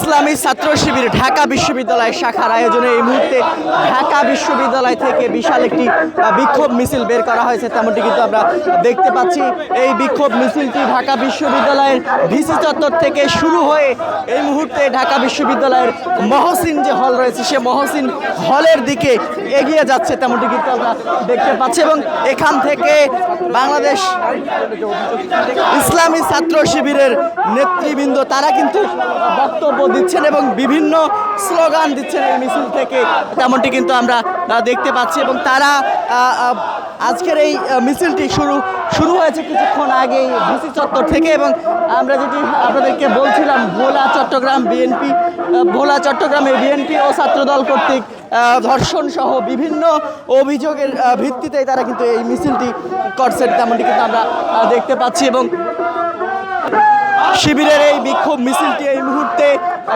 ইসলামী ছাত্র শিবির ঢাকা বিশ্ববিদ্যালয় শাখার আয়োজনে এই মুহূর্তে ঢাকা বিশ্ববিদ্যালয় থেকে বিশাল একটি বিক্ষোভ মিছিল বের করা হয়েছে, তেমনটি কিন্তু আমরা দেখতে পাচ্ছি। এই বিক্ষোভ মিছিলটি ঢাকা বিশ্ববিদ্যালয়ের ভিসি চত্বর থেকে শুরু হয়ে এই মুহূর্তে ঢাকা বিশ্ববিদ্যালয়ের মহসিন যে হল রয়েছে সে মহসিন হলের দিকে এগিয়ে যাচ্ছে, তেমনটি কিন্তু আমরা দেখতে পাচ্ছি। এবং এখান থেকে বাংলাদেশ ইসলামী ছাত্র শিবিরের নেতৃবৃন্দ তারা কিন্তু বক্তব্য দিচ্ছেন এবং বিভিন্ন স্লোগান দিচ্ছেন এই মিছিল থেকে, তেমনটি কিন্তু আমরা দেখতে পাচ্ছি। এবং তারা আজকের এই মিছিলটি শুরু হয়েছে কিছুক্ষণ আগেই ভিসি চত্বর থেকে। এবং আমরা যেটি আপনাদেরকে বলছিলাম, ভোলা চট্টগ্রামে বিএনপি ও ছাত্রদল কর্তৃক ধর্ষণ সহ বিভিন্ন অভিযোগের ভিত্তিতে তারা কিন্তু এই মিছিলটি করছেন, তেমনটি কিন্তু আমরা দেখতে পাচ্ছি। এবং শিবিরের এই বিক্ষোভ মিছিলটি এই মুহূর্তে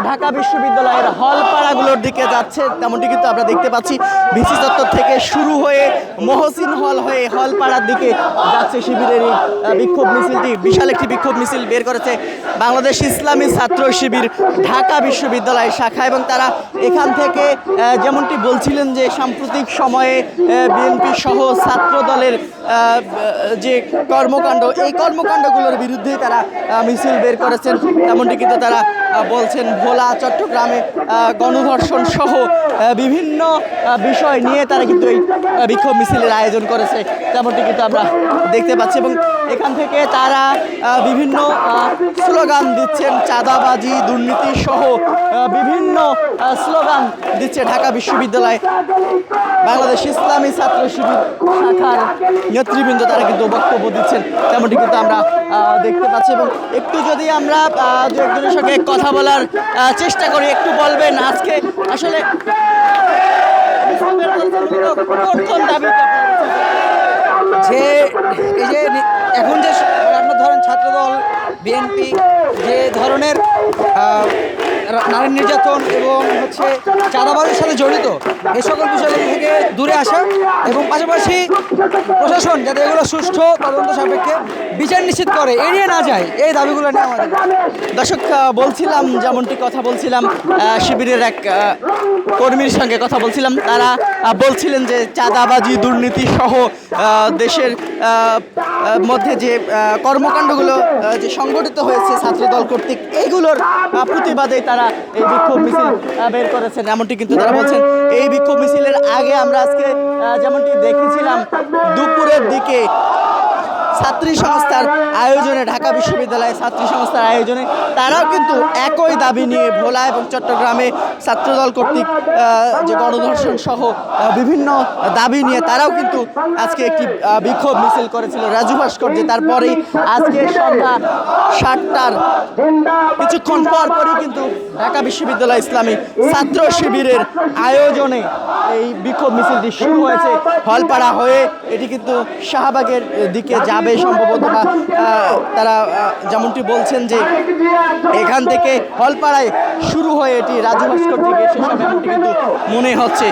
ঢাকা বিশ্ববিদ্যালয়ের হলপাড়াগুলোর দিকে যাচ্ছে, তেমনটি কিন্তু আমরা দেখতে পাচ্ছি। ভিসি চত্বর থেকে শুরু হয়ে মহসিন হল হয়ে হলপাড়ার দিকে যাচ্ছে শিবিরের এই বিক্ষোভ মিছিলটি। বিশাল একটি বিক্ষোভ মিছিল বের করেছে বাংলাদেশ ইসলামী ছাত্র শিবির ঢাকা বিশ্ববিদ্যালয় শাখা। এবং তারা এখান থেকে যেমনটি বলছিলেন যে সাম্প্রতিক সময়ে বিএনপি সহ ছাত্র দলের যে কর্মকাণ্ড, এই কর্মকাণ্ডগুলোর বিরুদ্ধে তারা মিছিল বের করেছেন, তেমনটি কিন্তু তারা বলছেন। ভোলা চট্টগ্রামে গণধর্ষণ সহ বিভিন্ন বিষয় নিয়ে তারা কিন্তু এই বিক্ষোভ মিছিলের আয়োজন করেছে, তেমনটি কিন্তু আমরা দেখতে পাচ্ছি। এবং এখান থেকে তারা বিভিন্ন স্লোগান দিচ্ছেন, চাঁদাবাজি, দুর্নীতি সহ বিভিন্ন স্লোগান দিচ্ছে ঢাকা বিশ্ববিদ্যালয় বাংলাদেশ ইসলামী ছাত্র শিবির শাখার নেতৃবৃন্দ তারা কিন্তু বক্তব্য দিচ্ছেন, তেমনটি কিন্তু আমরা দেখতে পাচ্ছি। এবং একটু যদি আমরা দু একজনের সঙ্গে কথা বলার চেষ্টা করি, একটু বলবেন আজকে আসলে কোন দাবি যে এই যে এখন যে আপনার ধরেন ছাত্রদল বিএনপি যে ধরনের নারী নির্যাতন এবং চাঁদাবাজির সাথে জড়িত এই সকল বিষয়গুলো থেকে দূরে আসা এবং পাশাপাশি প্রশাসন যাতে এগুলো সুষ্ঠু তদন্ত সাপেক্ষে বিচার নিশ্চিত করে এড়িয়ে না যায়, এই দাবিগুলো নিয়ে আমাদের। দর্শক বলছিলাম, যেমনটি কথা বলছিলাম শিবিরের এক কর্মীর সঙ্গে কথা বলছিলাম, তারা বলছিলেন যে চাঁদাবাজি, দুর্নীতি সহ দেশের মধ্যে যে কর্মকাণ্ডগুলো যে সংগঠিত হয়েছে ছাত্রদল কর্তৃক, এইগুলোর প্রতিবাদে তারা এই বিক্ষোভ মিছিল বের করেছেন, এমনটি কিন্তু তারা বলছেন। এই বিক্ষোভ মিছিলের আগে আমরা আজকে যেমনটি দেখেছিলাম দুপুরের দিকে ছাত্রী সংস্থার আয়োজনে, ঢাকা বিশ্ববিদ্যালয়ের ছাত্রী সংস্থার আয়োজনে তারাও কিন্তু একই দাবি নিয়ে ভোলা এবং চট্টগ্রামে ছাত্রদল কর্তৃক যে গণধর্ষণ সহ বিভিন্ন দাবি নিয়ে তারাও কিন্তু আজকে একটি বিক্ষোভ মিছিল করেছিল রাজু ভাস্কর্যে। তারপরেই আজকে সন্ধ্যা 7টার কিছুক্ষণ পরই কিন্তু ঢাকা বিশ্ববিদ্যালয় ইসলামী ছাত্র শিবিরের আয়োজনে এই বিক্ষোভ মিছিলটি শুরু হয়েছে হলপাড়া হয়ে। এটি কিন্তু শাহবাগের দিকে যাবে সম্ভবত, বা তারা যেমনটি বলছেন যে এখান থেকে হলপাড়ায় শুরু হয়ে এটি রাজু ভাস্কর দিকে শেষ হবে, এমনটি কিন্তু মনে হচ্ছে।